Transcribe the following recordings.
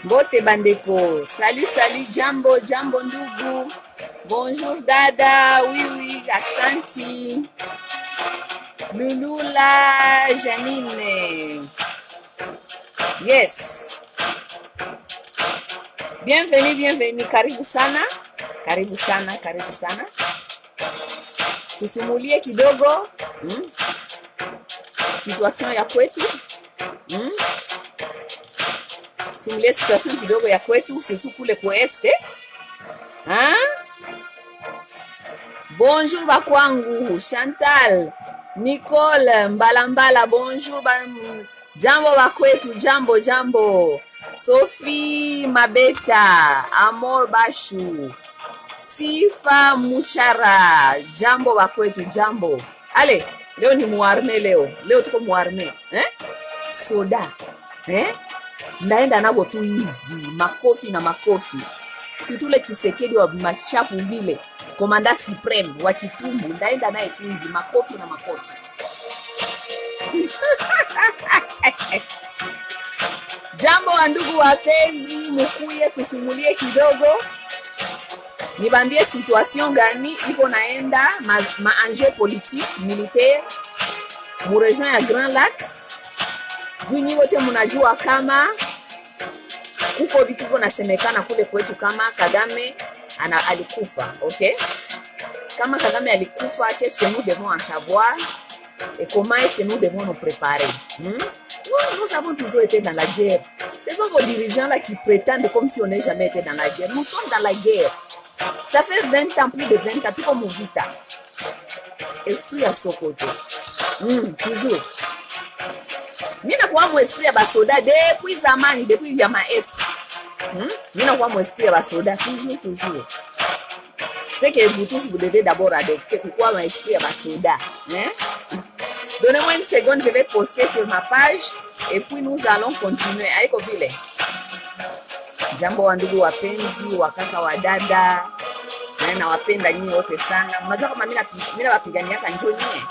Bote bandeko, salut, jambo, jambo ndugu. Bonjour dada, oui, aksanti. Lulula, Janine. Yes. Bienvenue, karibu sana. Tusimulie kidogo, situation ya kwetu. Simulie situation kidogo ya kwetu, surtout kule kueste. Bonjour bakwangu, Chantal, Nicole, Mbalambala, bonjour jambo bakwetu, jambo. Sophie Mabeta, Amor Bashu, Sifa Muchara, jambo bakwetu, jambo. Ale, leo ni muarme leo tuko muarme, soda, ndaenda nabo tu hivi, makofi na makofi. Si tule Chisekedi wa machafu vile, komanda supreme wa Kitumbu, ndaenda naye tu hivi, makofi na makofi. Jambo wa ndugu wapenzi, mukuye tusimulie kidogo. Nibambie situation gani iko naenda maanje politique militaire mu region ya Grand Lac. Juni wote mnajua kama kuko vitu kuna semekana kule kwetu kama Kagame alikufa, okay? Kama Kagame alikufa, qu'est-ce que nous devons en savoir et comment est-ce que nous devons nous préparer? Nous avons toujours été dans la guerre. Ce sont vos dirigeants là qui prétendent comme si on n'ait jamais été dans la guerre. Nous sommes dans la guerre. Ça fait 20 ans, plus de 20 ans, tout comme Mouvita. Esprit à Sokoto. Toujours. Mina kwa mo esprit ya basoda depuis zamani, depuis vya maestre. Mina kwa mo esprit ya basoda toujours. C'est que vous tous vous devez d'abord adopter pourquoi mon esprit ya basoda, Donnez-moi une seconde, je vais poster sur ma page et puis nous allons continuer. Aiko vile. Jambo wa ndugu wapenzi, wakaka wa dada. Na wapenda nyinyi wote sana. Unajua kama mimi nawapiganiaka njoo nyie.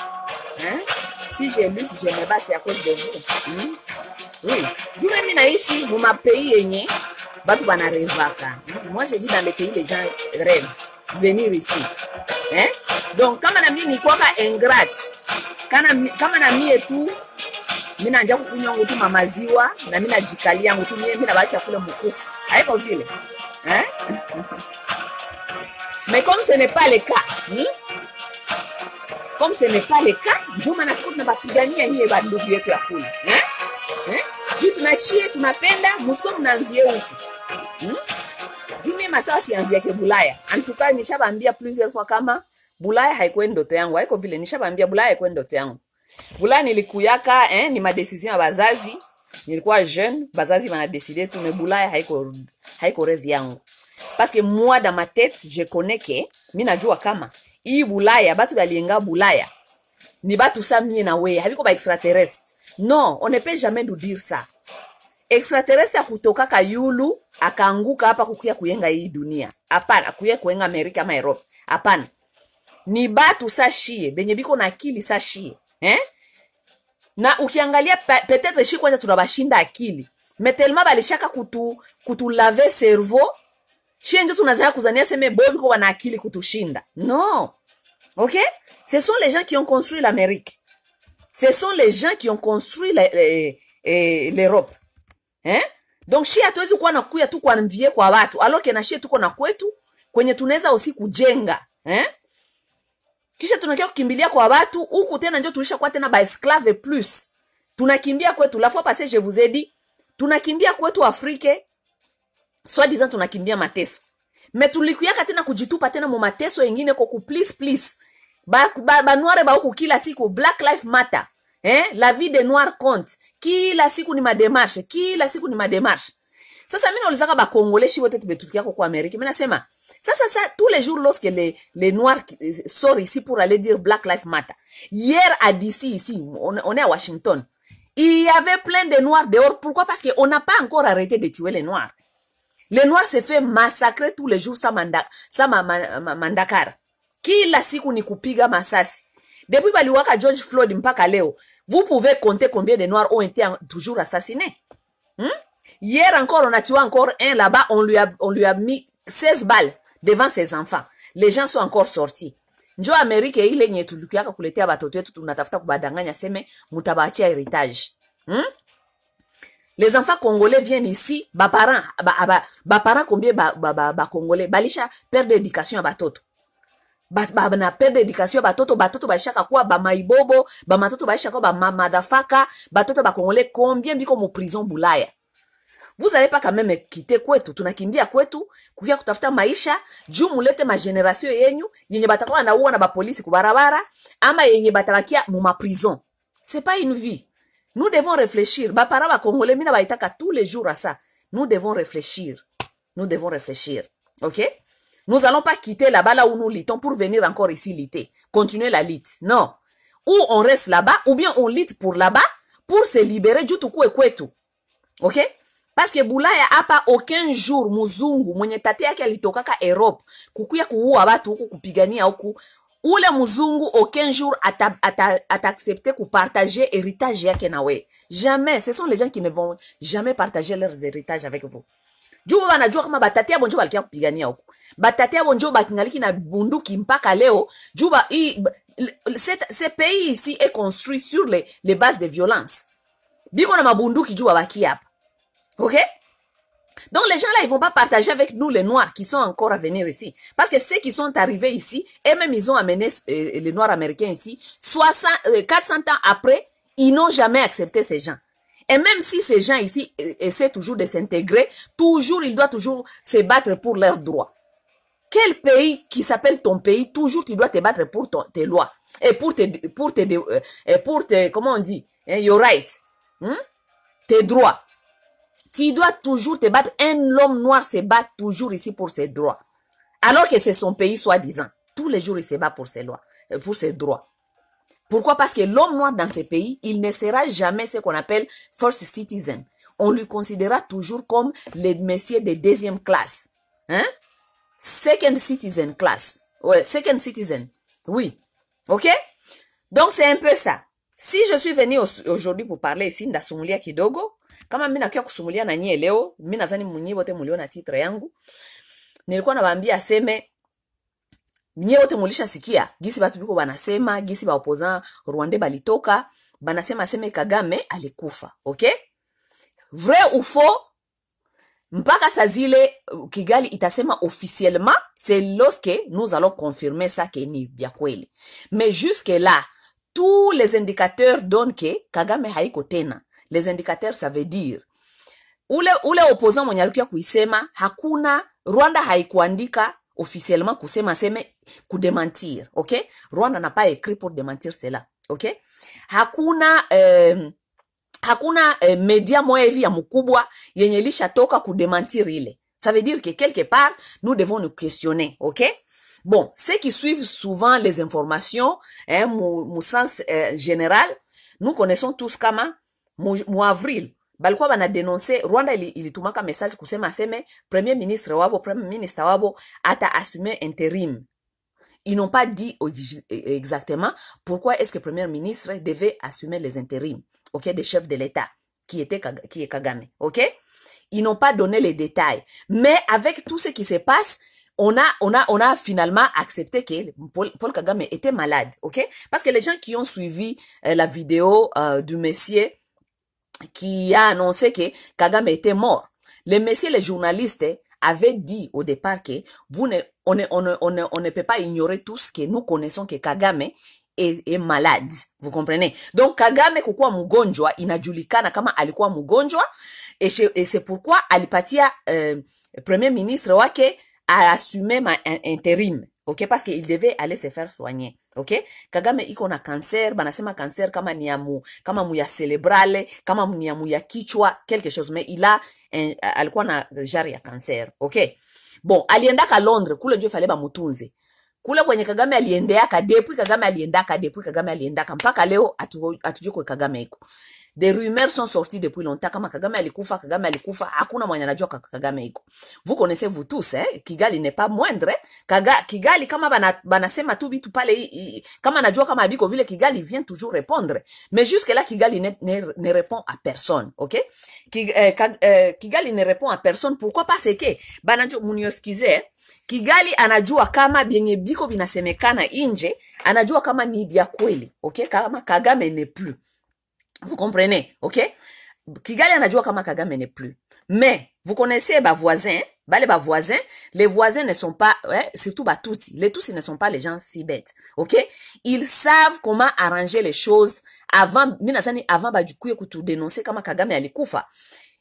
Si je lutte, je me bats, c'est à cause de vous. Oui. D'où même naishi dans ma pays yenye batu bana rêvaka. Moi je vis dans les pays les gens rêvent venir ici. Donc kama na mimi nikoka ingrate. Kama na mimi tu mimi naanza kukunywa ngutu mamaziwa na mimi najikalia ngutu mimi nabaacha kule mkufu. Haiko vile. Mais comme ce n'est pas le cas, comme ce n'est pas le cas, njuma na tuko tunapigania nyie ba ndugu yetu ya kule. Juu tunachie tunapenda msiko mnaanzie huko. Juu mimi masawa sianzie ke Bulaya. Antuka nishabaambia plusieurs fois kama Bulaya haikuwa ndoto yangu. Haiko vile nishabaambia Bulaya haikuwa ndoto yangu. Bulaya nilikuyaka ni ma decision ya bazazi. Nilikuwa jeune, bazazi wana décider tout mais Bulaya haiko rêve yangu. Parce que moi dans ma tête, je connais que mimi najua kama hii Bulaya batu balienga Bulaya ni batu sa mie na we haviko ba extraterrestre. Non, on ne peut jamais nous dire ça. Extraterrestre kutoka kayulu akaanguka hapa kukuya kuyenga hii dunia. Hapana, kuya kuyenga Amerika ama Europe. Hapana. Ni batu sa shie, benye biko na akili sa shie. Na ukiangalia peut-être shi kwanza tunabashinda akili. Mais tellement balishaka kutu laver cerveau. Shie ndio tunazoea kuzania sema bobi kwa wana akili kutushinda. Non. OK? Ce sont les gens qui ont construit l'Amérique. Ce sont les gens qui ont construit l'Europe. Donc shie hatuwezi kuwa nakuya tu kwa mvie kwa watu. Alors que na shie tuko na kwetu kwenye tunaweza usi kujenga. Kisha tunakia kukimbilia kwa watu huku tena ndio tulisha kwa tena ba esclave plus. Tunakimbia kwetu la fois passée je vous ai dit tunakimbia kwetu Afrique. Soit disant tunakimbia mateso. Mais tulikuyaka tena kujitupa tena mu mateso yengine kwa ku please. Ba noire ba huku kila siku Black Lives Matter. La vie des noirs compte. Kila siku ni madémarche. Sasa mimi naulizaka ba Congolais wote tubetukia kwa Amerika. Mimi nasema ça tous les jours lorsque les noirs sortent ici pour aller dire Black Lives Matter. Hier à DC ici, on est à Washington. Il y avait plein de noirs dehors. Pourquoi? Parce qu'on n'a pas encore arrêté de tuer les noirs. Les noirs se fait massacrer tous les jours sa mandakara. Kila siku ni kupiga masasi. Depuis baliwaka George Floyd mpaka leo, vous pouvez compter combien de noirs ont été toujours assassinés. Hier encore, on a tué encore un là-bas, on lui a mis 16 balles devant ses enfants. Les gens sont encore sortis. Njo Amerika ile nye tulikiaka kuletea batoto yetu tunatafuta kubadanganya seme mutabachia héritage. Les enfants congolais viennent ici, ba parents combien ba congolais balisha perdre d'éducation à batoto. Na perdre d'éducation batoto bashaka kwa ba maibobo, ba matoto bashaka ba madafaka, batoto ba congolais combien biko mu prison bulaya. Vous allez pas quand même quitter kwetu, tunakimbia kwetu, kukia kutafuta maisha, juu mulete ma generation yenyu, yenye batakuwa wanauwa na ba polisi kubarabara, ama yenye batabakia mu ma prison. C'est pas une vie. Nous devons réfléchir. Ba para ba congolais mina baitaka tous les jours à ça. Nous devons réfléchir. Nous devons réfléchir. OK? Nous allons pas quitter là-bas là où nous luttons pour venir encore ici lutter. Continuer la lutte. Non. Ou on reste là-bas, ou bien on lutte pour là-bas, pour se libérer du tout et kwetu. OK? Parce que Bulaya hapa aucun jour muzungu mwenye tate yake alitokaka Europe kukuya kuua watu huku kupigania huku, ule muzungu aucun jour accepter kupartager héritage yake nawe. Jamais. Ce sont les gens qui ne vont jamais partager leurs héritages avec vous. Juu wanajua kama batati ya bonjo balikia kupigania huku. Batati ya bonjo bakingaliki na bunduki mpaka leo. Juba ce pays ici est construit sur les bases de violence. Biko na mabunduki juba baki hapa. OK? Donc les gens là, ils vont pas partager avec nous les noirs qui sont encore à venir ici. Parce que ceux qui sont arrivés ici, et même ils ont amené les noirs américains ici, 400 ans après, ils n'ont jamais accepté ces gens. Et même si ces gens ici essaient toujours de s'intégrer, toujours, ils doivent toujours se battre pour leurs droits. Quel pays qui s'appelle ton pays, toujours tu dois te battre pour tes lois. Et pour tes comment on dit, hein, your rights. Tes droits. Tu dois toujours te battre. L'homme noir se bat toujours ici pour ses droits. Alors que c'est son pays, soi-disant. Tous les jours, il se bat pour ses lois, pour ses droits. Pourquoi? Parce que l'homme noir dans ces pays, il ne sera jamais ce qu'on appelle first citizen. On lui considérera toujours comme les messieurs de deuxième classe. Hein? Second citizen class. Ouais, second citizen. Oui. OK? Donc, c'est un peu ça. Si je suis venu aujourd'hui vous parler ici ndasumulia kidogo, kama mimi nakia kusumulia na nyie leo, mimi nadhani mwenyewe wote mliona titre yangu. Nilikuwa nawaambia aseme nyie wote mulisha sikia gisi batu biko banasema, gisi ba opposant Rwanda balitoka, banasema aseme Kagame alikufa. OK? Vrai ou faux? Mpaka sa zile Kigali itasema officiellement, c'est lorsque nous allons confirmer ça que ni bia kweli. Mais jusque là, tous les indicateurs donnent que Kagame haiko tena. Les indicateurs, ça veut dire ule opposant mwenye alikuwa kuisema hakuna, Rwanda haikuandika officiellement kusema seme kudementir. OK? Rwanda n'a pas écrit pour démentir cela. OK? Hakuna media moja hivi ya mkubwa yenye lisha toka kudementir ile. Ça veut dire que quelque part nous devons nous questionner. OK? Bon, ceux qui suivent souvent les informations, hein, mon sens général, nous connaissons tous kama mu avril balikuwa bana dénoncer Rwanda ilitumaka message kusema seme premier ministre wabo ata assumer intérim. Ils n'ont pas dit exactement pourquoi est-ce que premier ministre devait assumer les intérims, OK, des chefs de l'État qui est Kagame. OK? Ils n'ont pas donné les détails, mais avec tout ce qui se passe, on a finalement accepté que Paul Kagame était malade. OK? Parce que les gens qui ont suivi la vidéo du monsieur qui a annoncé que Kagame était mort, les journalistes avaient dit au départ que on ne peut pas ignorer tout ce que nous connaissons, que Kagame est malade. Vous comprenez? Donc Kagame kukua mgonjwa inajulikana kama alikuwa mgonjwa, et c'est pourquoi alipatia premier ministre wake a assumé ma intérim. OK? Parce qu'il devait aller se faire soigner. OK? Kagame iko na cancer, banasema cancer kama ni ya cerebrale, kama ni ya kichwa, quelque chose, mais il a alikuwa na jari ya cancer. OK? Bon, aliendaka Londres, kule ndio fale ba mutunze. Kule kwenye Kagame aliendaka, depuis Kagame aliendaka mpaka leo atujue kwa Kagame iko. des rumeurs sont sorties depuis longtemps. Kama Kagame alikufa, hakuna mwenye anajua Kagame iko. Vous connaissez vous tous, Kigali n'est pas moindre, Kigali kama banasema tu bitu pale, kama anajua kama abiko vile Kigali vient toujours répondre. Mais jusque là Kigali ne répond à personne, ok? Kigali ne répond à personne. Pourquoi? Parce que banajua munioskize, Kigali anajua kama bienye biko binasemekana inje, anajua kama ni bia kweli, ok? Kama Kagame n'est plus. Vous comprenez, ok? Kigali anajua kama Kagame n'est plus. Mais, vous connaissez les voisins, les voisins ne sont pas, surtout Tutsi. Les Tutsis ne sont pas les gens si bêtes, ok? Ils savent comment arranger les choses avant, du coup, écoute, dénoncer kama Kagame alikufa.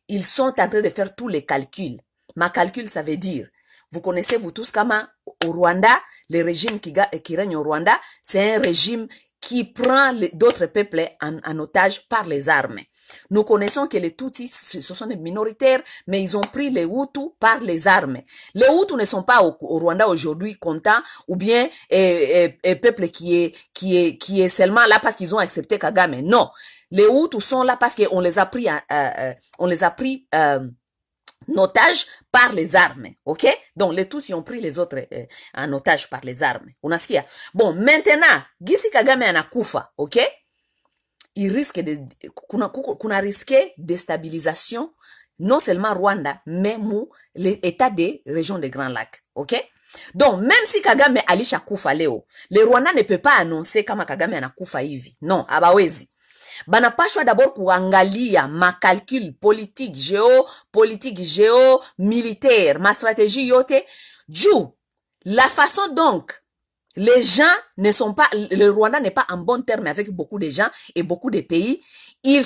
Ils sont en train de faire tous les calculs. Ma calcul, ça veut dire, vous connaissez vous tous comment au Rwanda, le régime qui règne au Rwanda, c'est un régime qui prend d'autres peuples en otage par les armes. Nous connaissons que les Tutsis, ce sont des minoritaires, mais ils ont pris les Hutus par les armes. Les Hutus ne sont pas au Rwanda aujourd'hui contents, ou bien peuple qui est seulement là parce qu'ils ont accepté Kagame. Non, les Hutus sont là parce qu'on les a pris, en otage par les armes, ok? Donc, les Tutsis ont pris les autres en otage par les armes. Unasikia? Bon, maintenant, Gisi Kagame anakufa, ok? Il risque kuna risqué déstabilisation, non seulement Rwanda, mais l'état des régions des Grands Lacs, ok? Donc, même si Kagame alisha kufa leo, le Rwanda ne peut pas annoncer kama Kagame anakufa hivi. Non, abawezi. Banapashwa d'abord kuangalia ma calcul politique, militaire, ma stratégie yote, la façon donc, les gens ne sont pas, le Rwanda n'est pas en bon terme avec beaucoup de gens et beaucoup de pays. Ils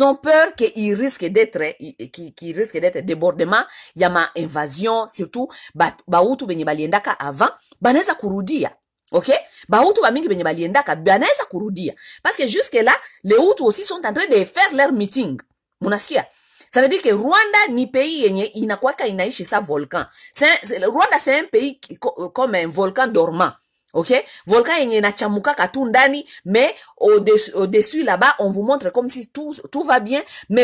ont peur qu'ils risquent d'être débordement, yama invasion, surtout, Bahutu benye baliendaka avant, baneza kurudia. Ok? Bahutu bamingi benye baliendaka, baneza kurudia. Parce que jusque là, les Hutus aussi sont en train de faire leur meeting. Munasikia? Ça veut dire que Rwanda ni pays yenye inakwaka inaishi sa volcan. Rwanda c'est un pays comme un volcan dormant. Ok? Volcan yenye inachamuka katundani, mais au-dessus là-bas, on vous montre comme si tout va bien, mais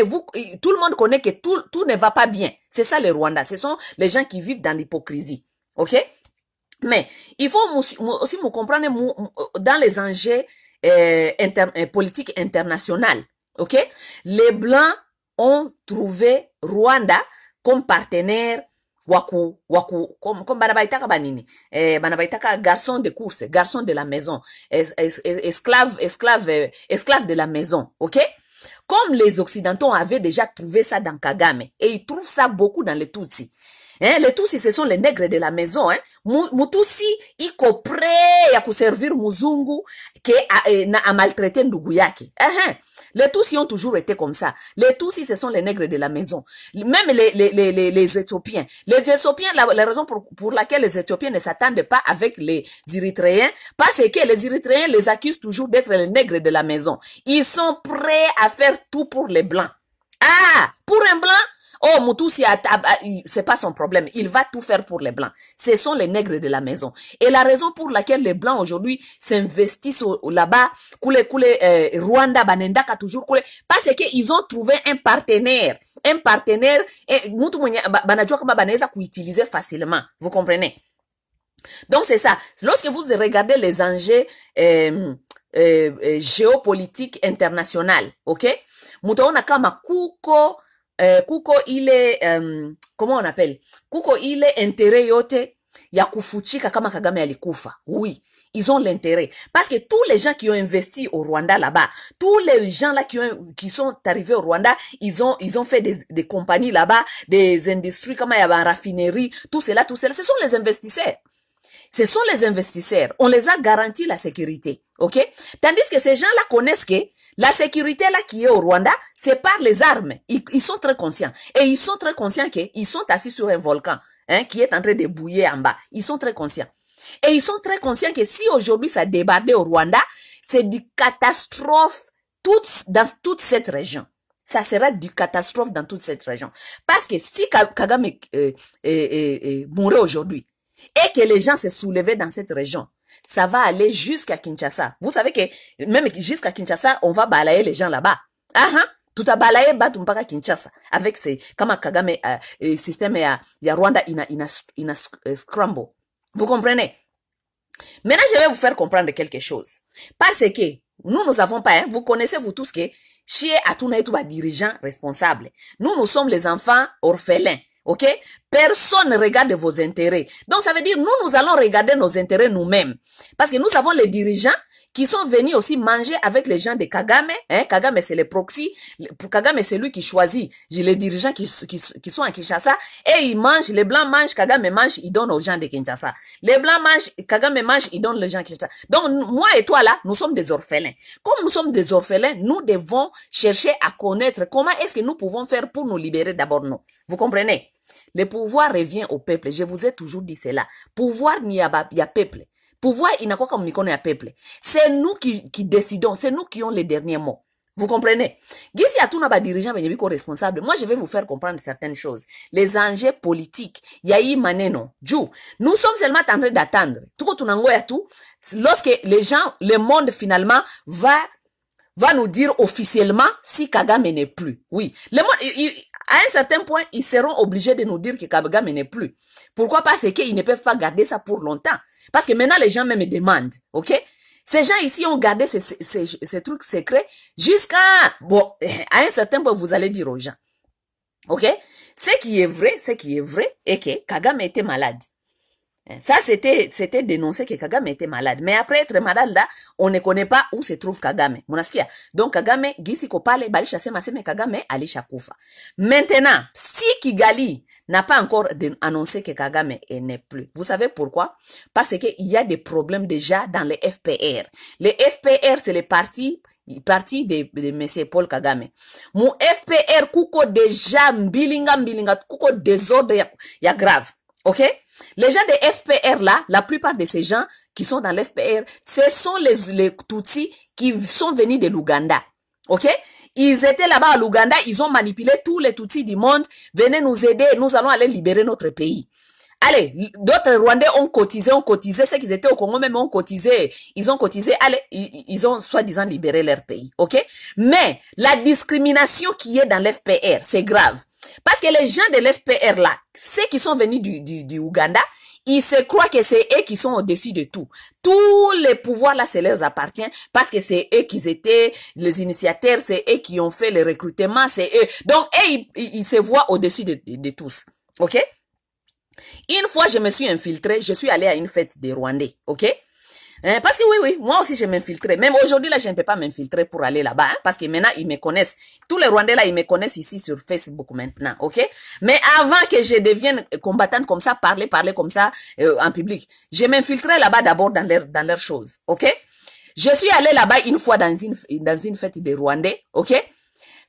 tout le monde connaît que tout ne va pas bien. C'est ça les Rwandais. Ce sont les gens qui vivent dans l'hypocrisie. Ok? Mais, il faut aussi me comprendre dans les enjeux, politiques internationales. Ok? Les Blancs ont trouvé Rwanda comme partenaire comme banabaitaka banini, banabaitaka garçon de course, garçon de la maison, esclave de la maison, ok? Comme les Occidentaux avaient déjà trouvé ça dans Kagame, et ils trouvent ça beaucoup dans les Tutsis. Les Tutsis, ce sont les nègres de la maison, Mutusi, iko prêt à servir muzungu, a maltraité ndugu yake. Les Tutsis ont toujours été comme ça. Les Tutsis, ce sont les nègres de la maison. Même les Éthiopiens. Les Éthiopiens, la raison pour laquelle les Éthiopiens ne s'attendent pas avec les Érythréens, parce que les Érythréens les accusent toujours d'être les nègres de la maison. Ils sont prêts à faire tout pour les Blancs. Ah, pour un Blanc, oh, Mutusi, c'est pas son problème. Il va tout faire pour les Blancs. Ce sont les nègres de la maison. Et la raison pour laquelle les Blancs aujourd'hui s'investissent là-bas, Rwanda, Banendaka toujours, parce qu'ils ont trouvé un partenaire, et banajua kama banaweza kuutiliser facilement. Vous comprenez? Donc c'est ça. Lorsque vous regardez les enjeux géopolitiques internationaux, ok? Mutaona kama kuko ile comment on appelle, kuko ile intérêt yote ya kufuchika kama Kagame alikufa. Oui, ils ont l'intérêt parce que tous les gens qui ont investi au Rwanda là-bas, tous les gens là qui sont arrivés au Rwanda, ils ont fait des compagnies là-bas, des industries comme il y a une raffinerie, tout cela, ce sont les investisseurs. Ce sont les investisseurs. On les a garanti la sécurité. Ok? Tandis que ces gens-là connaissent que la sécurité là qui est au Rwanda, c'est par les armes. Ils sont très conscients. Et ils sont très conscients qu'ils sont assis sur un volcan, qui est en train de bouillir en bas. Ils sont très conscients. Et ils sont très conscients que si aujourd'hui ça débardait au Rwanda, c'est du catastrophe dans toute cette région. Ça sera du catastrophe dans toute cette région. Parce que si Kagame mourait aujourd'hui, et que les gens se soulevaient dans cette région, ça va aller jusqu'à Kinshasa. Vous savez que même jusqu'à Kinshasa, on va balayer les gens là-bas. Tout a balayé batu mpaka Kinshasa avec ces kama Kagame système ya Rwanda ina scramble. Vous comprenez? Maintenant, je vais vous faire comprendre quelque chose. Parce que nous avons pas, hein, vous connaissez vous tous que chez Atuna et tout dirigeant responsable. Nous sommes les enfants orphelins. Ok? Personne ne regarde vos intérêts. Donc, ça veut dire, nous allons regarder nos intérêts nous-mêmes. Parce que nous avons les dirigeants qui sont venus aussi manger avec les gens de Kagame. Hein? Kagame, c'est les proxys. Pour Kagame, c'est lui qui choisit les dirigeants qui sont à Kinshasa. Et ils mangent, les Blancs mangent, Kagame mange, ils donnent aux gens de Kinshasa. Les Blancs mangent, Kagame mange, ils donnent aux gens de Kinshasa. Donc, moi et toi là, nous sommes des orphelins. Comme nous sommes des orphelins, nous devons chercher à connaître comment est-ce que nous pouvons faire pour nous libérer d'abord nous. Vous comprenez? Le pouvoir revient au peuple. Je vous ai toujours dit cela. Pouvoir, il y a peuple. Pouvoir, il n'a quoi comme mikono ya peuple. C'est nous qui décidons. C'est nous qui ont les derniers mots. Vous comprenez? Gisi à tout n'a dirigeant responsable. Moi, je vais vous faire comprendre certaines choses. Les enjeux politiques. Yahi maneno. Nous sommes seulement en train d'attendre. Tout tout. Lorsque les gens, le monde finalement va nous dire officiellement si Kagame n'est plus. Oui. Le monde, à un certain point, ils seront obligés de nous dire que Kagame n'est plus. Pourquoi? Parce qu'ils ne peuvent pas garder ça pour longtemps. Parce que maintenant, les gens même demandent. Ok? Ces gens ici ont gardé ces trucs secrets jusqu'à... Bon, à un certain point, vous allez dire aux gens. Ok? Ce qui est vrai est que Kagame était malade. Ça, c'était dénoncé que Kagame était malade. Mais après être malade, là, on ne connaît pas où se trouve Kagame. Monaskia. Donc, Kagame, Gisi Kopale, Bali Chasse Masseme Kagame, Ali Chakufa. Maintenant, si Kigali n'a pas encore annoncé que Kagame n'est plus. Vous savez pourquoi? Parce qu'il y a des problèmes déjà dans les FPR. Les FPR, c'est les parti de M. Paul Kagame. Mon FPR, kuko déjà, mbilinga, kuko désordre, ya grave. Ok? Les gens des FPR là, la plupart de ces gens qui sont dans l'FPR, ce sont les Tutsis qui sont venus de l'Ouganda. Ok? Ils étaient là-bas à l'Ouganda, ils ont manipulé tous les Tutsis du monde. Venez nous aider, nous allons aller libérer notre pays. Allez, d'autres Rwandais ont cotisé, ceux qui étaient au Congo même ont cotisé, allez, ils ont soi-disant libéré leur pays, ok? Mais la discrimination qui est dans l'FPR, c'est grave. Parce que les gens de l'FPR là, ceux qui sont venus du Ouganda, ils se croient que c'est eux qui sont au-dessus de tout. Tous les pouvoirs là, ça leur appartient parce que c'est eux qui étaient les initiateurs, c'est eux qui ont fait le recrutement, c'est eux. Donc, eux, ils se voient au-dessus de tous, ok? Une fois, je me suis infiltrée, je suis allée à une fête des Rwandais, ok? Parce que oui, moi aussi je m'infiltrais. Même aujourd'hui là, je ne peux pas m'infiltrer pour aller là-bas, hein, parce que maintenant ils me connaissent. Tous les Rwandais là, ils me connaissent ici sur Facebook maintenant, ok? Mais avant que je devienne combattante comme ça, parler comme ça en public, je m'infiltrais là-bas d'abord dans leurs choses, ok? Je suis allée là-bas une fois dans une fête des Rwandais, ok?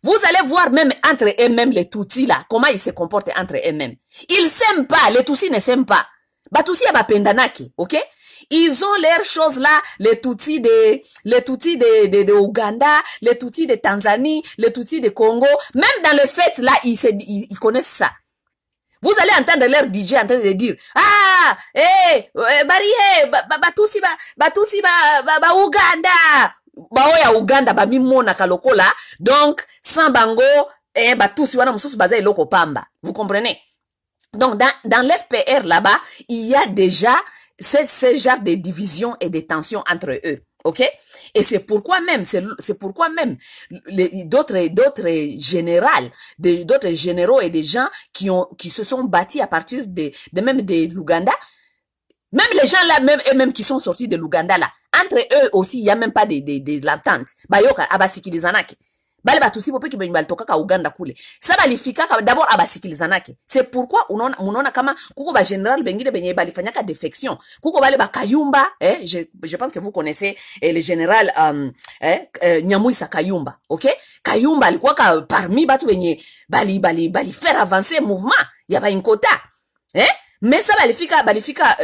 Vous allez voir même entre eux-mêmes les Tutsis là, comment ils se comportent entre eux-mêmes. Ils s'aiment pas, les Tutsis ne s'aiment pas. Tutsis ya pendanaki, ok? Ils ont leurs choses là, les Tutsis de Ouganda, les Tutsis de Tanzanie, les Tutsis de Congo. Même dans les fêtes là, ils connaissent ça. Vous allez entendre leur DJ en train de dire, ah, Tutsi Ouganda. Baoya Ouganda ba mimona kalokola, donc sans bango Tutsi wana mususu baza eloko pamba. Vous comprenez? Donc dans l'FPR là-bas, il y a déjà ce genre de division et de tensions entre eux. OK? Et c'est pourquoi même d'autres généraux et des gens qui se sont bâtis à partir même de l'Ouganda. Même les gens là, même eux-mêmes qui sont sortis de l'Ouganda là, entre eux aussi, il y a même pas de l'entente. Bayoka, abasikilizanake. Bale batusi pope ki balitoka ka Uganda kule. Ça balifika d'abord abasikilizanake. C'est pourquoi unaona kama kuko ba général bengine benye balifanyaka défection. Kuko bale ba Kayumba, je pense que vous connaissez le général Nyamuisa Kayumba, OK? Kayumba alikuwa parmi batu benye bali faire avancer mouvement. Ya ba inkota. Mais ça balifika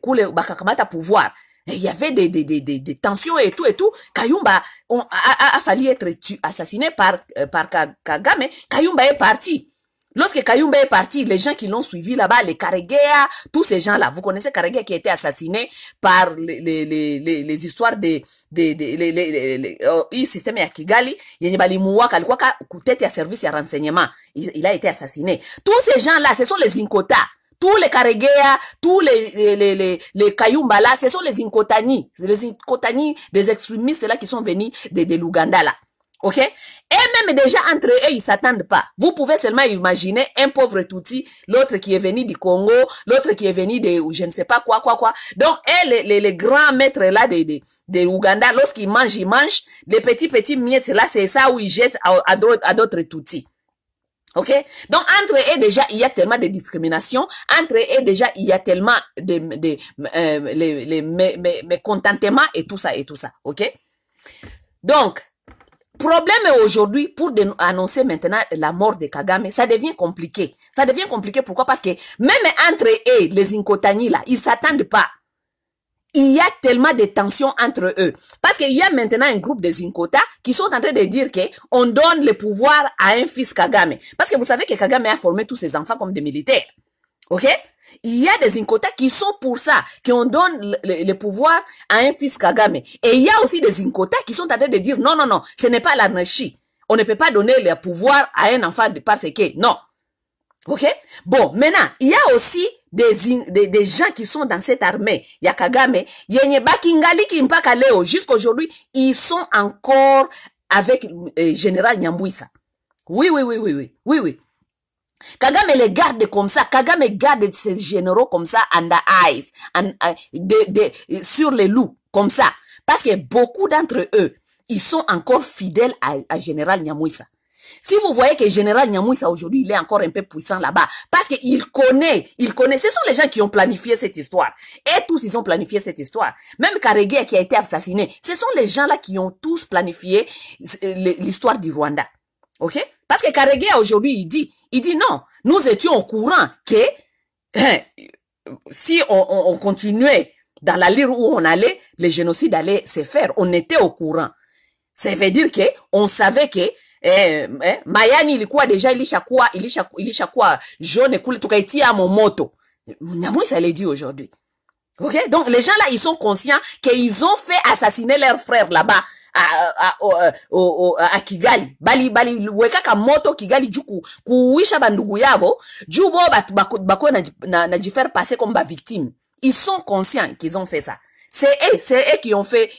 kule bakakamata pouvoir. Il y avait des tensions et tout. Kayumba a fallu être assassiné par Kagame. Kayumba est parti. Lorsque Kayumba est parti, les gens qui l'ont suivi là-bas, les Karegeya, tous ces gens-là, vous connaissez Karegeya qui a été assassiné par les histoires système ya Kigali, yenye balimuwa kalikuwa kutete ya service ya renseignement, il a été assassiné. Tous ces gens-là, ce sont les Inkota. Tous les Karegeya, tous les Kayumba là, ce sont les Inkotani des extrémistes là qui sont venus de l'Ouganda là. Ok? Et même déjà entre eux, ils s'attendent pas. Vous pouvez seulement imaginer un pauvre Tutsi, l'autre qui est venu du Congo, l'autre qui est venu de je ne sais pas quoi. Donc, les grands maîtres là de Ouganda, lorsqu'ils mangent, les petits miettes là, c'est ça où ils jettent à d'autres Tutsis. Ok? Donc, entre eux, déjà, il y a tellement de discrimination. Entre eux, déjà, il y a tellement de mécontentement et tout ça. Ok? Donc, problème aujourd'hui, pour annoncer maintenant la mort de Kagame, ça devient compliqué. Pourquoi? Parce que même entre eux, les Inkotani là, ils s'attendent pas. Il y a tellement de tensions entre eux. Parce qu'il y a maintenant un groupe des Inkota qui sont en train de dire que on donne le pouvoir à un fils Kagame. Parce que vous savez que Kagame a formé tous ses enfants comme des militaires. Ok? Il y a des Inkota qui sont pour ça, qu'on donne le pouvoir à un fils Kagame. Et il y a aussi des Inkota qui sont en train de dire non, ce n'est pas l'anarchie. On ne peut pas donner le pouvoir à un enfant parce que non. Ok? Bon, maintenant, il y a aussi des gens qui sont dans cette armée. Il y a Kagame, yenye bakingali ki mpaka leo, jusqu'aujourd'hui, ils sont encore avec général Nyambwisa. Oui. Kagame les garde comme ça. Kagame garde ses généraux comme ça, under eyes, sur les loups, comme ça. Parce que beaucoup d'entre eux, ils sont encore fidèles à général Nyambwisa. Si vous voyez que général Nyambwisa aujourd'hui, il est encore un peu puissant là-bas, parce qu'il connaît, ce sont les gens qui ont planifié cette histoire. Et tous, ils ont planifié cette histoire. Même Karegeya qui a été assassiné, ce sont les gens là qui ont tous planifié l'histoire du Rwanda. Ok? Parce que Karegeya aujourd'hui, il dit non, nous étions au courant que si on continuait dans la ligne où on allait, le génocide allait se faire. On était au courant. Ça veut dire que on savait que Mayani ilikuwa deja ilishakuwa jaune kule tukaitia moto. Nyambwisa l'a dit aujourd'hui. Ok? Donc les gens là, ils sont conscients qu'ils ont fait assassiner leur frère là-bas à Kigali. Bali wekaka moto Kigali juku kuisha bandugu yabo jubo bako na jifaire passer comme ba victime. Ils sont conscients qu'ils ont fait ça. C'est eux qui ont fait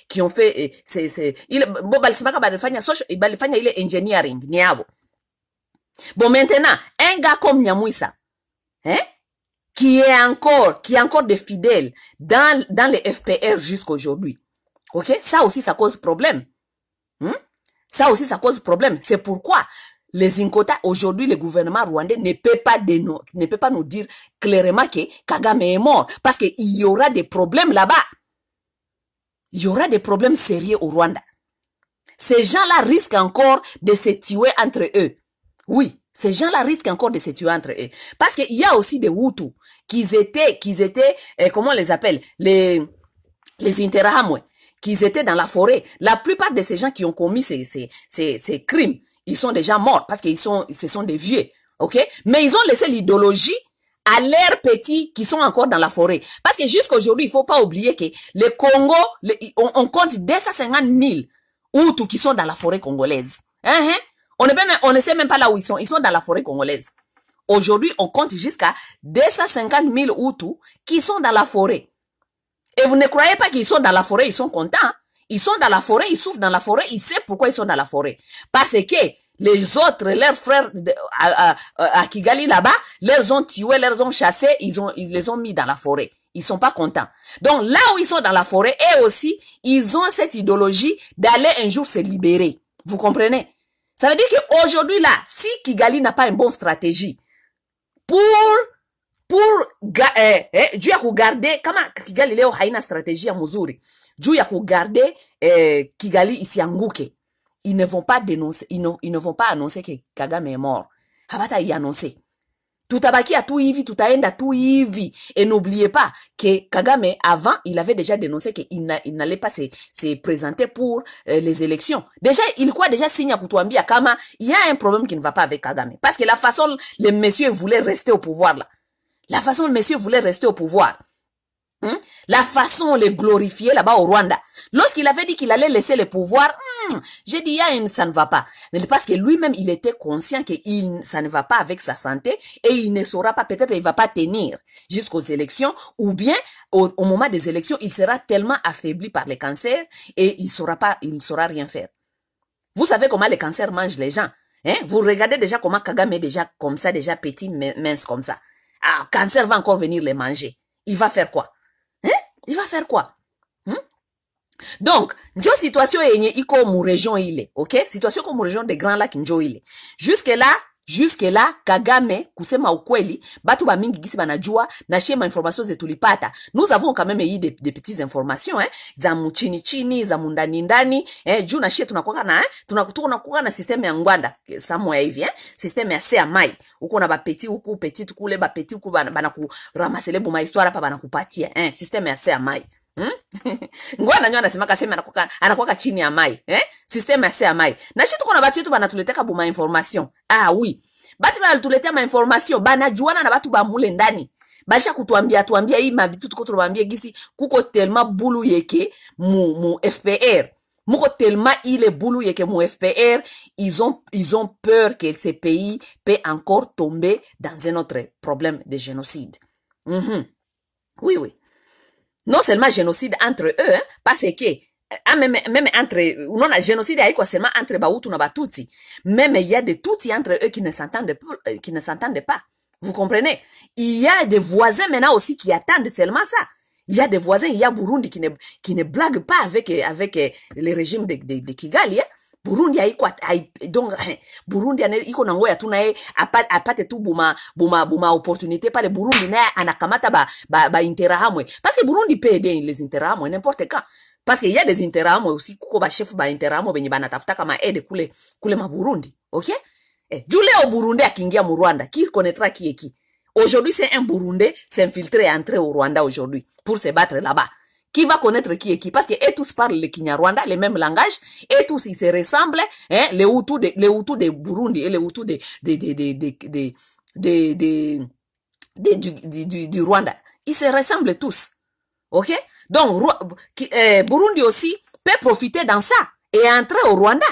balisemaka balifanya ile engineering ni yabo. Bon, maintenant, un gars comme Nyambwisa, qui est encore des fidèles dans les FPR jusqu'aujourd'hui. Ok? Ça aussi, ça cause problème. Ça aussi, ça cause problème. C'est pourquoi les Inkota, aujourd'hui, le gouvernement rwandais ne peut pas nous dire clairement que Kagame est mort. Parce qu'il y aura des problèmes là-bas. Il y aura des problèmes sérieux au Rwanda. Ces gens-là risquent encore de se tuer entre eux. Oui, ces gens-là risquent encore de se tuer entre eux. Parce qu'il y a aussi des Hutus qui étaient, comment on les appelle? Les Interahamwe, qui étaient dans la forêt. La plupart de ces gens qui ont commis ces crimes, ils sont déjà morts parce ce sont des vieux. Ok? Mais ils ont laissé l'idéologie à leurs petits qui sont encore dans la forêt. Parce que jusqu'aujourd'hui, il faut pas oublier que le Congo, on compte 250 000 Hutus qui sont dans la forêt congolaise. On ne sait même pas là où ils sont. Ils sont dans la forêt congolaise. Aujourd'hui, on compte jusqu'à 250 000 Hutus qui sont dans la forêt. Et vous ne croyez pas qu'ils sont dans la forêt, ils sont contents. Ils sont dans la forêt, ils souffrent dans la forêt, ils savent pourquoi ils sont dans la forêt. Parce que les autres, leurs frères à Kigali là-bas, les ont tués, les ont chassés, ils les ont mis dans la forêt. Ils sont pas contents. Donc là où ils sont dans la forêt, eux aussi, ils ont cette idéologie d'aller un jour se libérer. Vous comprenez? Ça veut dire qu'aujourd'hui là, si Kigali n'a pas une bonne stratégie pour juu ya kugarde kama Kigali leo haina strategia mzuri juu ya kugarde Kigali isianguke, ils ne vont pas dénoncer, ils ne vont pas annoncer que Kagame est mort. Habata y annoncer. Tutabaki à tout hivi, tutaenda tout hivi. Et n'oubliez pas que Kagame, avant, il avait déjà dénoncé qu'il n'allait pas se présenter pour les élections. Déjà, il croit déjà signe à Kutuambia Kama, il y a un problème qui ne va pas avec Kagame. Parce que la façon, les messieurs voulaient rester au pouvoir là. La façon, les messieurs voulaient rester au pouvoir. La façon de les glorifier là-bas au Rwanda. Lorsqu'il avait dit qu'il allait laisser le pouvoir, j'ai dit, ça ne va pas. Mais parce que lui-même, il était conscient que ça ne va pas avec sa santé et il ne saura pas, peut-être il va pas tenir jusqu'aux élections ou bien au moment des élections, il sera tellement affaibli par le cancer et il ne saura rien faire. Vous savez comment le cancer mange les gens. Vous regardez déjà comment Kagame est déjà comme ça, déjà petit, mince comme ça. Ah, cancer va encore venir les manger. Il va faire quoi? Il va faire quoi? Donc, njo situation yenye iko mu région ile, ok? Situation ko mu région de Grand Lac njo ile. Jusque là, Kagame, kusema ukweli, batu ba mingi gisi banajua, na shema informations zetulipata. Nous avons quand même eu des petites informations, za mchini chini, za mundani ndani, juu na shie tunakuwa na systeme ya ngwanda, samwa hivi, systeme ya sea mai. Uko na ba petit huku, petit kule, ba petit huku, bana ku ramasele buma histoire pa bana kupatia, systeme ya sea mai. Ngwana nyo anasema kasema anakuwa chini ya mai, system ya sea mai. Na shi tuko na batu yetu banatuleteka buma information. Ah oui. Batu banatuletea ma information, banajuana na batu ba mule ndani. Balisha kutuambia hii mavitu tuko tunawaambia gisi kuko tellement bulu yeke mu FPR. Muko tellement ile bulu yeke mu FPR, ils ont peur que ce pays peut encore tomber dans un autre problème de génocide. Oui, oui. Non seulement génocide entre eux, parce que même entre non la génocide haiko seulement entre Bahutu na Batutsi, même il y a des Tutsis entre eux qui ne s'entendent pas. Vous comprenez? Il y a des voisins maintenant aussi qui attendent seulement ça. Il y a des voisins, il y a Burundi qui ne blague pas avec le régime de Kigali, Burundi donc Burundi iko na ngoya tu nae apate tu buma opportunité pale Burundi nae anakamata ba interahamwe parce que Burundi peut aider les interahamwe n'importe quand parce qu'il y a des interahamwe aussi kuko ba chef ba interahamwe benye banatafuta kama aide kule ma Burundi, OK? Jule au Burundi akiingia mu Rwanda qui connaîtra qui est qui. Aujourd'hui c'est un Burundais s'infiltrer entrer au Rwanda aujourd'hui pour se battre là-bas. Qui va connaître qui est qui? Parce que eux tous parlent le Kinyarwanda, le même langage, et tous ils se ressemblent, les Hutus de Burundi et les Hutus du Rwanda. Ils se ressemblent tous. OK? Donc, Burundi aussi peut profiter dans ça et entrer au Rwanda.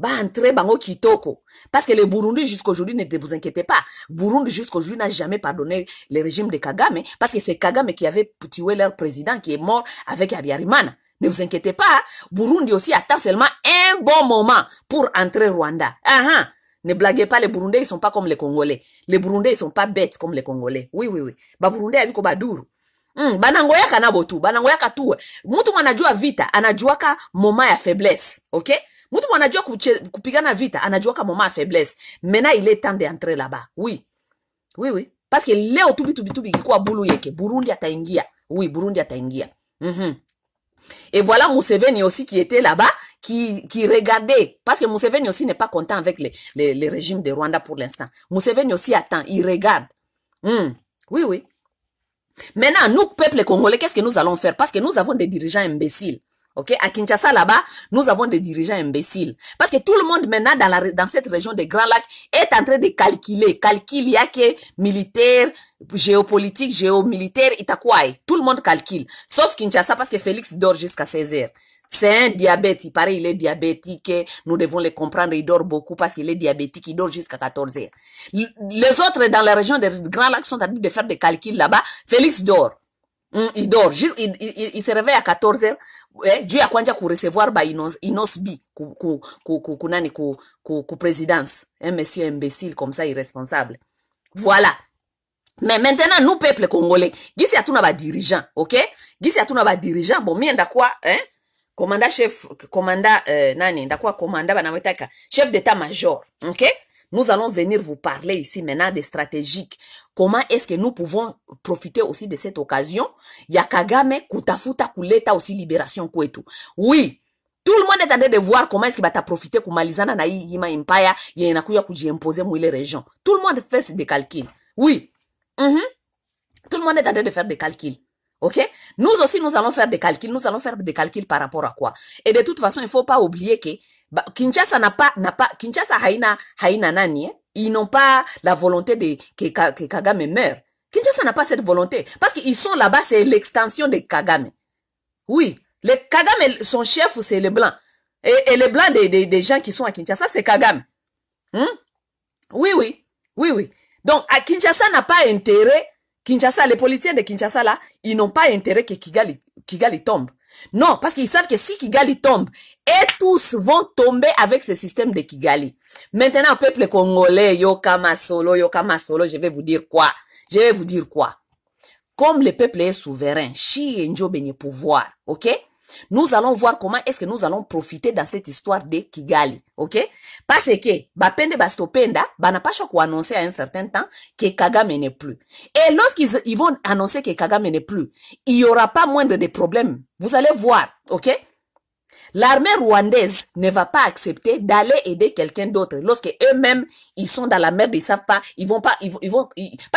Entrer bango kitoko. Parce que le Burundi jusqu'aujourd'hui, ne vous inquiétez pas, Burundi jusqu'aujourd'hui n'a jamais pardonné le régime de Kagame, parce que c'est Kagame qui avait tué leur président qui est mort avec Habyarimana. Ne vous inquiétez pas, Burundi aussi attend seulement un bon moment pour entrer au Rwanda. Ne blaguez pas, les Burundais ils sont pas comme les Congolais. Les Burundais ils sont pas bêtes comme les Congolais. Oui. Ba Burundais abiko baduru. Banangoyaka na botu, banangoyaka tu. Mutu anajua vita, anajuaka moment ya faiblesse, OK? Mutu anajua kupigana vita, anajua ka moment à faiblesse. Maintenant, il est temps d'entrer là-bas. Oui. Parce que leo tubi kwa bulu yeke. Burundi ataingia. Oui, Burundi ataingia. Et voilà Museveni aussi qui était là-bas, qui regardait. Parce que Museveni aussi n'est pas content avec le régime de Rwanda pour l'instant. Museveni aussi attend, il regarde. Oui. Maintenant, nous, peuple congolais, qu'est-ce que nous allons faire? Parce que nous avons des dirigeants imbéciles. OK? À Kinshasa, là-bas, nous avons des dirigeants imbéciles. Parce que tout le monde, maintenant, dans cette région des Grands Lacs, est en train de calculer. Il y a que militaire, géopolitique, géomilitaire, itakwai. Tout le monde calcule. Sauf Kinshasa, parce que Félix dort jusqu'à 16 heures. C'est un diabète. Il paraît, il est diabétique. Nous devons le comprendre. Il dort beaucoup parce qu'il est diabétique. Il dort jusqu'à 14 heures. Les autres, dans la région des Grands Lacs, sont en train de faire des calculs là-bas. Félix dort. Il dort, il se réveille à 14 heures, Dieu a kwanja ku recevoir ba inosbi, ku présidence. Un monsieur imbécile comme ça, irresponsable. Voilà. Mais maintenant, nous, peuple congolais, gisi atuna ba dirigeant, OK? Gisi atuna ba dirigeant, bon, mi ndakwa, commandant chef, ndakwa commandant banamwetaka, chef d'état-major, OK? Nous allons venir vous parler ici maintenant des stratégiques. Comment est-ce que nous pouvons profiter aussi de cette occasion? Ya Kagame kutafuta kuleta aussi libération kwetu. Oui, Tout le monde est en train de voir comment est-ce qu'il va t'a profiter kumalizana na hii Hima Empire inakuya kujiimposer mwile région. Tout le monde fait des calculs. Oui. Tout le monde est en train de faire des calculs. Ok? Nous aussi, nous allons faire des calculs. Nous allons faire des calculs par rapport à quoi? Et de toute façon, il faut pas oublier que Kinshasa Kinshasa haina nani, ils n'ont pas la volonté que Kagame meure. Kinshasa n'a pas cette volonté. Parce qu'ils sont là-bas, c'est l'extension de Kagame. Oui. Le Kagame, son chef, c'est les blancs. Et les blancs des gens qui sont à Kinshasa, c'est Kagame. Oui. Donc, à Kinshasa n'a pas intérêt, les politiciens de Kinshasa là, ils n'ont pas intérêt que Kigali tombe. Non, parce qu'ils savent que si Kigali tombe, et tous vont tomber avec ce système de Kigali. Maintenant, peuple congolais, Yokama Solo, je vais vous dire quoi? Comme le peuple est souverain, Chi et Njo benye pouvoir, ok? Nous allons voir comment est-ce que nous allons profiter dans cette histoire de Kigali, ok? Parce que, Bapende Bastopenda, n'a pas choqué annoncer à un certain temps que Kagame n'est plus. Et lorsqu'ils vont annoncer que Kagame n'est plus, il y aura pas moindre de problèmes. Vous allez voir, ok? L'armée rwandaise ne va pas accepter d'aller aider quelqu'un d'autre lorsque eux-mêmes ils sont dans la merde, ils savent pas, parce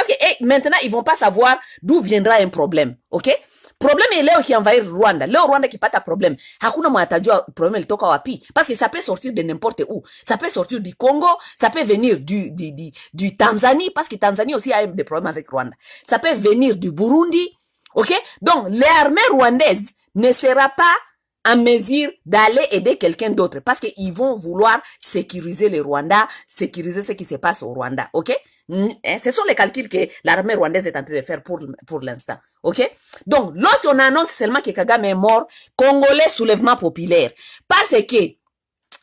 que maintenant ils vont pas savoir d'où viendra un problème, ok? Problème est Léo qui envahit Rwanda. Léo Rwanda qui pas ta problème. Hakuna mwatajua problème il toka wapi. Parce que ça peut sortir de n'importe où. Ça peut sortir du Congo. Ça peut venir du Tanzanie. Parce que Tanzanie aussi a des problèmes avec Rwanda. Ça peut venir du Burundi. Ok? Donc, l'armée rwandaise ne sera pas en mesure d'aller aider quelqu'un d'autre. Parce qu'ils vont vouloir sécuriser le Rwanda. Sécuriser ce qui se passe au Rwanda. Ok? Ce sont les calculs que l'armée rwandaise est en train de faire pour l'instant. Ok? Donc, lorsqu'on annonce seulement que Kagame est mort, Congolais soulèvement populaire. Parce que,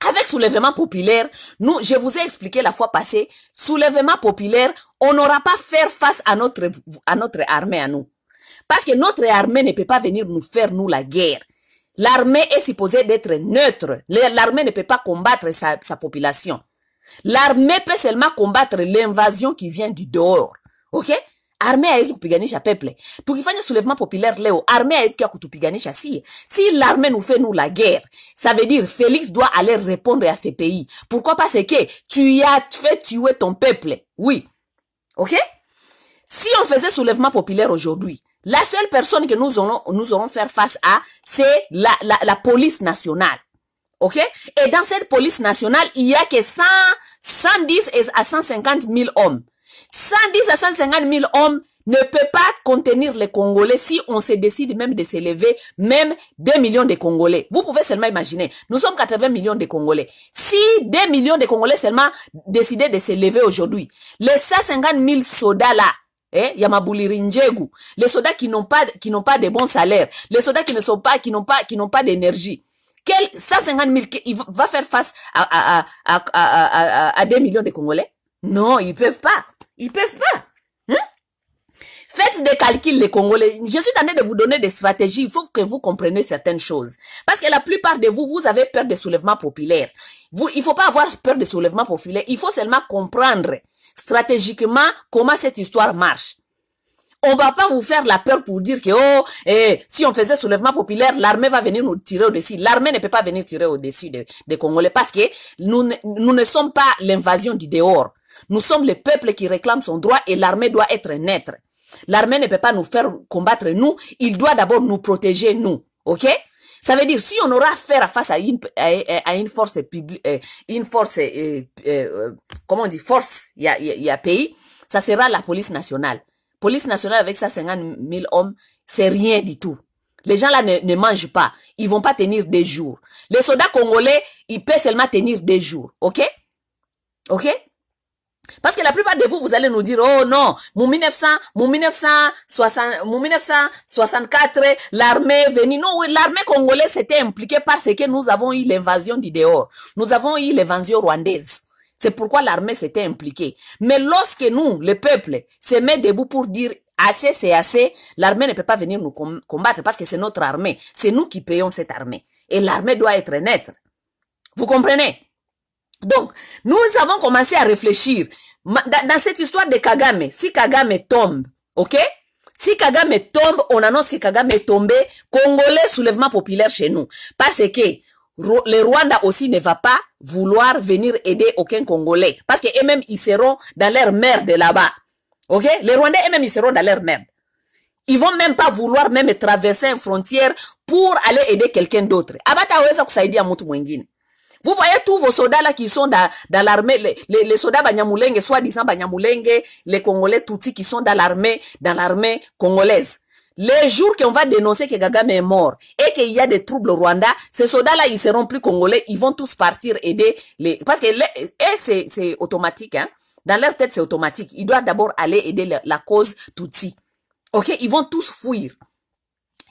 avec soulèvement populaire, je vous ai expliqué la fois passée, soulèvement populaire, on n'aura pas faire face à notre armée à nous. Parce que notre armée ne peut pas venir nous faire, nous, la guerre. L'armée est supposée d'être neutre. L'armée ne peut pas combattre sa population. L'armée peut seulement combattre l'invasion qui vient du dehors. Ok? Armée haezi kupiganisha peuple. Tukifanya soulèvement populaire leo, armée haezi kia kutupiganisha si. Si l'armée nous fait nous la guerre, ça veut dire Félix doit aller répondre à ces pays. Pourquoi? Parce que tu as fait tuer ton peuple. Oui. Ok? Si on faisait soulèvement populaire aujourd'hui, la seule personne que nous aurons faire face à, c'est la police nationale. Ok? Et dans cette police nationale, il y a que 110 à 150 000 hommes. 110 à 150 000 hommes ne peut pas contenir les Congolais si on se décide même de s'élever, même 2 millions de Congolais. Vous pouvez seulement imaginer, nous sommes 80 millions de Congolais. Si 2 millions de Congolais seulement décidaient de s'élever aujourd'hui, les 150 000 soldats là, Yamabuli Njegu, les soldats qui n'ont pas de bons salaires, les soldats qui n'ont pas d'énergie, 150 000, il va faire face à 2 millions de Congolais? Non, ils peuvent pas. Faites des calculs, les Congolais. Je suis en train de vous donner des stratégies. Il faut que vous compreniez certaines choses. Parce que la plupart de vous, vous avez peur des soulèvements populaires. Il faut pas avoir peur des soulèvements populaires. Il faut seulement comprendre stratégiquement comment cette histoire marche. On va pas vous faire la peur pour dire que, si on faisait soulèvement populaire, l'armée va venir nous tirer au-dessus. L'armée ne peut pas venir tirer au-dessus des Congolais parce que nous ne sommes pas l'invasion du dehors. Nous sommes le peuple qui réclame son droit et l'armée doit être neutre. L'armée ne peut pas nous faire combattre nous, il doit d'abord nous protéger nous. Ok? Ça veut dire, si on aura affaire face à une force publique, comment on dit, force, il y a pays, ça sera la police nationale. Police nationale avec 150 000 hommes, c'est rien du tout. Les gens là ne mangent pas. Ils vont pas tenir des jours. Les soldats congolais, ils peuvent seulement tenir des jours. Ok? Ok? Parce que la plupart de vous, vous allez nous dire, oh non, mon 1964, l'armée venue. Non, l'armée congolaise s'était impliquée parce que nous avons eu l'invasion du dehors. Nous avons eu l'invasion rwandaise. C'est pourquoi l'armée s'était impliquée. Mais lorsque nous, le peuple, se met debout pour dire assez, c'est assez, l'armée ne peut pas venir nous combattre parce que c'est notre armée. C'est nous qui payons cette armée. Et l'armée doit être neutre. Vous comprenez? Donc, nous avons commencé à réfléchir. Dans cette histoire de Kagame, si Kagame tombe, ok? Si Kagame tombe, on annonce que Kagame est tombé, Congolais soulèvement populaire chez nous. Parce que le Rwanda aussi ne va pas vouloir venir aider aucun Congolais. Parce que eux-mêmes, ils seront dans leur merde là-bas. Ok? Les Rwandais eux-mêmes, ils seront dans leur merde. Ils vont même pas vouloir même traverser une frontière pour aller aider quelqu'un d'autre. Abataweza kusaidia mtu mwingine. Vous voyez tous vos soldats là qui sont dans l'armée, les soldats Banyamulenge, soi-disant Banyamulenge, les Congolais Tutsi qui sont dans l'armée congolaise. Les jours qu'on va dénoncer que Kagame est mort et qu'il y a des troubles au Rwanda, ces soldats-là, ils seront plus congolais, ils vont tous partir aider parce que c'est automatique, hein. Dans leur tête, c'est automatique. Ils doivent d'abord aller aider la cause Tutsi. Ok? Ils vont tous fuir.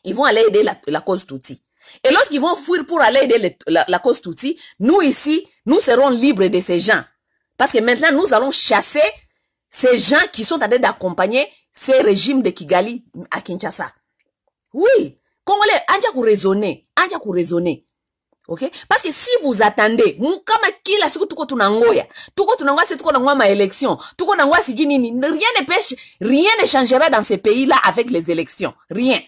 Ils vont aller aider la cause Tutsi. Et lorsqu'ils vont fuir pour aller aider la cause Tutsi, nous ici, nous serons libres de ces gens. Parce que maintenant, nous allons chasser ces gens qui sont en train d'accompagner ces régimes de Kigali à Kinshasa. Oui. Congolais, anja ku raisonner. Ok? Parce que si vous attendez, kama kila siku tuko tunangoya si tuko nangwa ma élection, tuko nangwa sijui nini, rien ne changera dans ce pays-là avec les élections. Rien.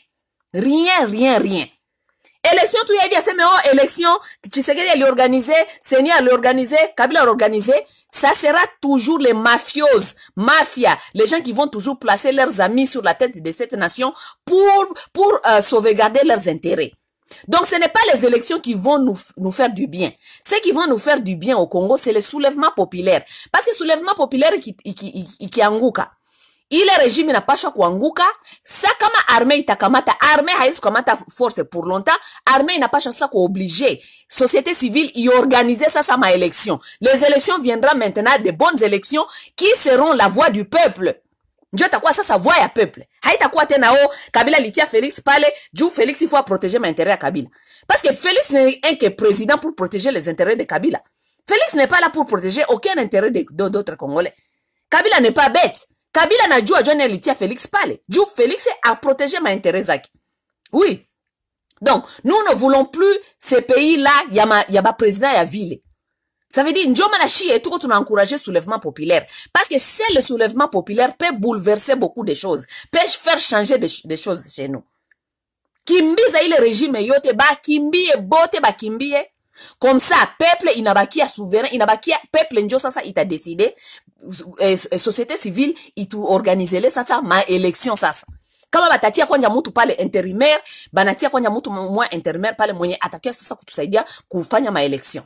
Élection, tout y a dit, c'est mais oh, élection, Tshisekedi a l'organisé, Seni a l'organisé, Kabila a l'organisé, ça sera toujours les mafioses, les gens qui vont toujours placer leurs amis sur la tête de cette nation pour sauvegarder leurs intérêts. Donc ce n'est pas les élections qui vont nous faire du bien. Ce qui vont nous faire du bien au Congo, c'est le soulèvement populaire. Parce que le soulèvement populaire qui anguka. Ile régime inapaswa kuanguka, sa kama armée itakamata, armée haisi kamata force pour longtemps, armée inapaswa sa kuobliger, société civile y organiser ça ma élection. Les élections viendront maintenant de bonnes élections qui seront la voix du peuple. Ndio takuwa sasa voix ya peuple. Haitakuwa tena Kabila litia Félix pale, juu Félix il faut protéger mes intérêts à Kabila. Parce que Félix n'est que président pour protéger les intérêts de Kabila. Félix n'est pas là pour protéger aucun intérêt d'autres Congolais. Kabila n'est pas bête. Kabila na jua John Elitia Félix pale. Juu Félix a protégé ma intérêt zaki. Oui. Donc, nous ne voulons plus ces pays-là, yaba président ya ville. Ça veut dire, njoma na chie, tout qu'on a encouragé le soulèvement populaire. Parce que c'est le soulèvement populaire peut bouleverser beaucoup de choses. Peut faire changer des choses chez nous. Kimbiza ile régime yote, ba kimbie, bote ba kimbie. Comme ça, peuple inabakia souverain, inabakia peuple njo sasa ita décidé, société civile itu organiser sasa ma élection sasa. Kama batatia kwanja mtu pale intérimaire, banatia kwanja mtu mwa intérimaire pale mwenye atakia sasa kutusaidia kufanya ma élection.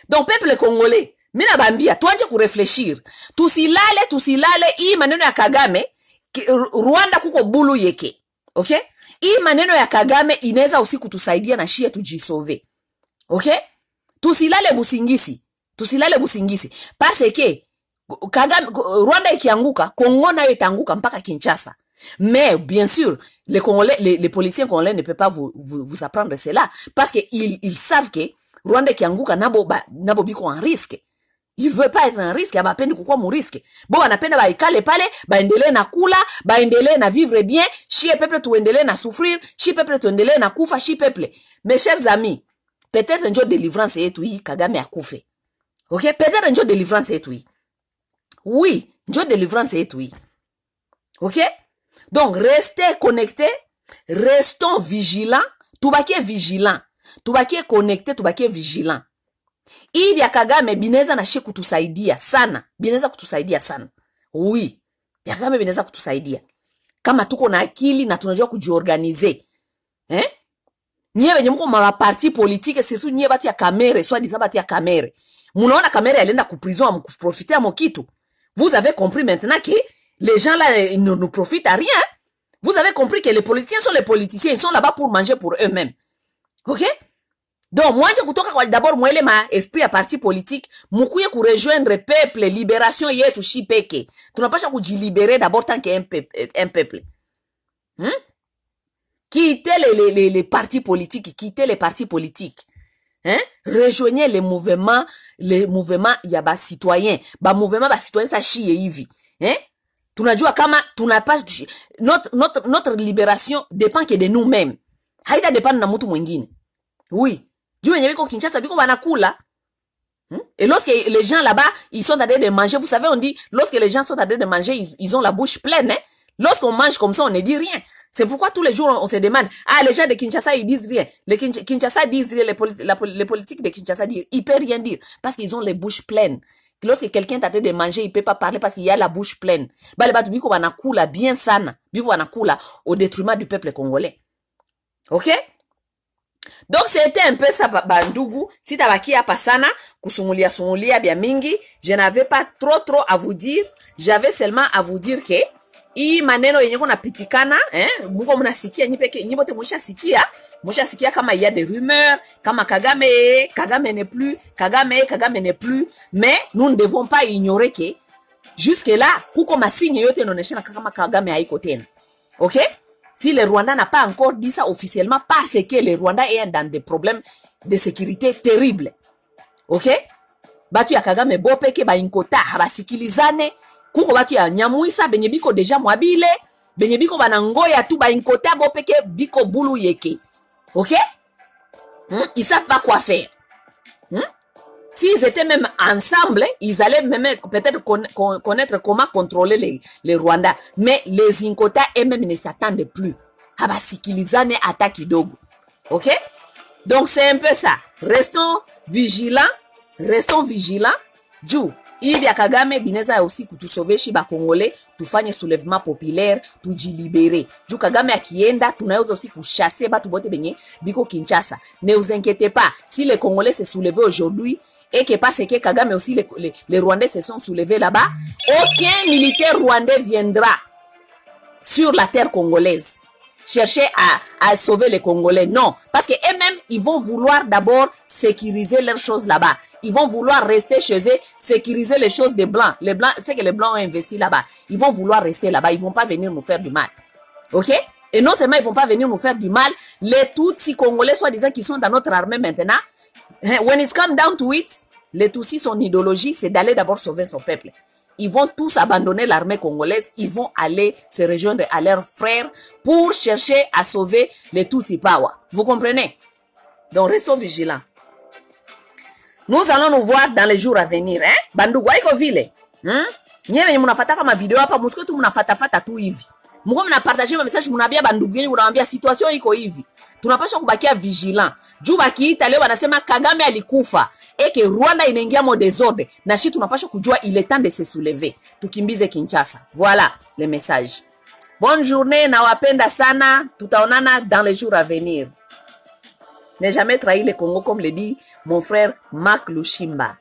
Donc peuple congolais, mina bambia tuanje kurefleshir. Tusilale hii maneno ya Kagame, Rwanda kuko bulu yeke. Okay? Hii maneno ya Kagame inaweza usiku tusaidia na shia tujisove. Ok? Tusilale busingisi. Parce que Rwanda ikianguka, Congo nayo itanguka mpaka Kinshasa. Mais bien sûr, les Congolais, les policiers congolais ne peuvent pas vous apprendre cela parce que ils savent que Rwanda ikianguka nabo biko en risque. Ils veulent pas être en risque, abapendi kukua mu risque. Bo wanapenda baikale pale, baendelee na kula, baendelee na vivre bien, shie peuple tuendelee na souffrir, shie peuple tuendelee na kufa, shie peuple. Mes chers amis, peut-être un jour de délivrance yetu hii Kagame akufe. Ok? Peut-être un jour de délivrance yetu hii. Oui, un jour de délivrance yetu hii. Ok? Donc, restez connectés, restons vigilants, tubakie vigilant, tubakie connecté, tubakie vigilant. Hii ya Kagame bineza na shi kutusaidia sana, bineza kutusaidia sana. Oui, ya Kagame bineza kutusaidia. Kama tuko na akili na tunajua kujiorganize. Nye wenye mko ma parti politique, surtout nye bati ya Kamere, soit disant bati ya Kamere. Munaona Kamere alienda ku prison à profiter à mokitu. Vous avez compris maintenant que les gens là ne nous profitent à rien. Vous avez compris que les politiciens sont les politiciens, ils sont là-bas pour manger pour eux-mêmes. OK? Donc moi je kutoka kwa d'abord mwele ma esprit à parti politique, mukuye ku rejoindre peuple, libération yetu shi peke. Tunapasha kujilibérer d'abord tant qu'un peuple. Quittez les partis politiques, rejoignez les mouvements ya citoyens, mouvement citoyens sa chiye hivi, tunajua kama tunapaswa notre libération dépend que de nous-mêmes, haita dépend na mtu mwingine. Oui, juu wenye biko Kinshasa biko banakula. Et lorsque les gens là-bas ils sont en train de manger, vous savez on dit lorsque les gens sont en train de manger ils ont la bouche pleine, Lorsqu'on mange comme ça on ne dit rien. C'est pourquoi tous les jours, on se demande, ah, les gens de Kinshasa, ils disent rien. Les Kinshasa disent rien, les politiques de Kinshasa disent, ils peuvent rien dire. Parce qu'ils ont les bouches pleines. Lorsque quelqu'un est en train de manger, il peut pas parler parce qu'il y a la bouche pleine. Bah, les batu, biko banakula, bien sana. Biko banakula, au détriment du peuple congolais. Ok? Donc, c'était un peu ça, bandugu. Si tabaki ya pasana, kusumulia bien mingi, je n'avais pas trop à vous dire. J'avais seulement à vous dire que, hii maneno yenye kuna pitikana, muko mnasikia, nyibote mushasikia kama il y a des rumeurs, kama Kagame n'est plus, Kagame n'est plus, mais nous ne devons pas ignorer que, jusque là, kuko masigne yote inoneshana kama Kagame haiko tena. Ok? Si le Rwanda n'a pas encore dit ça officiellement, parce que le Rwanda est dans des problèmes de sécurité terribles. Ok? Batu ya Kagame bopeke ba inkota, habasikilizane, kuko batu ya Nyamuisa, benye biko deja mwabile, benye biko banangoya tu ba inkota bopeke biko bulu yeke. Ok? Ils savent pas quoi faire. S'ils étaient même ensemble, ils allaient même peut-être connaître comment contrôler les Rwandais. Mais les Inkota eux-mêmes ne s'attendent plus. Habasikilizane ata kidogo. Ok? Donc c'est un peu ça. Restons vigilants. Juu, hivi ya Kagame bineza aussi kutusauver shiba Congolais, tufanye soulèvement populaire, tujilibere. Juu Kagame akienda, tunaweza aussi kuchasser batu bote benye biko Kinshasa. Ne vous inquiétez pas, si les Congolais se soulevaient aujourd'hui, et que parce que Kagame aussi, les Rwandais se sont soulevés là-bas, aucun militaire rwandais viendra sur la terre congolaise chercher à sauver les Congolais. Non, parce que eux-mêmes, ils vont vouloir d'abord sécuriser leurs choses là-bas. Ils vont vouloir rester chez eux, sécuriser les choses des Blancs. Les Blancs, c'est que les Blancs ont investi là-bas. Ils vont vouloir rester là-bas. Ils vont pas venir nous faire du mal. Ok? Et non seulement ils vont pas venir nous faire du mal, les Tutsis Congolais, soi-disant, qui sont dans notre armée maintenant, when it comes down to it, les Tutsis, son idéologie, c'est d'aller d'abord sauver son peuple. Ils vont tous abandonner l'armée congolaise, ils vont aller se rejoindre à leurs frères pour chercher à sauver les Tutsi Power. Vous comprenez? Donc restons vigilants. Nous allons nous voir dans les jours à venir, hein? Bandugu waiko vile. Nyewe mnafata kama video hapa, msiko tu mnafata tu hivi. Mko mnapartager ma message, mnaambia bandugu yenu, mnawaambia situation iko hivi. Tunapaswa kubakia vigilant. Juu bakiita leo wanasema Kagame alikufa. Eke Rwanda inaingia mo désordre. Na shi tunapaswa kujua il est temps de se soulever. Tukimbize Kinshasa. Voilà le message. Bonne journée, nawapenda sana. Tutaonana dans les jours à venir. Ne jamais trahir le Congo comme le dit mon frère Marc Lushimba.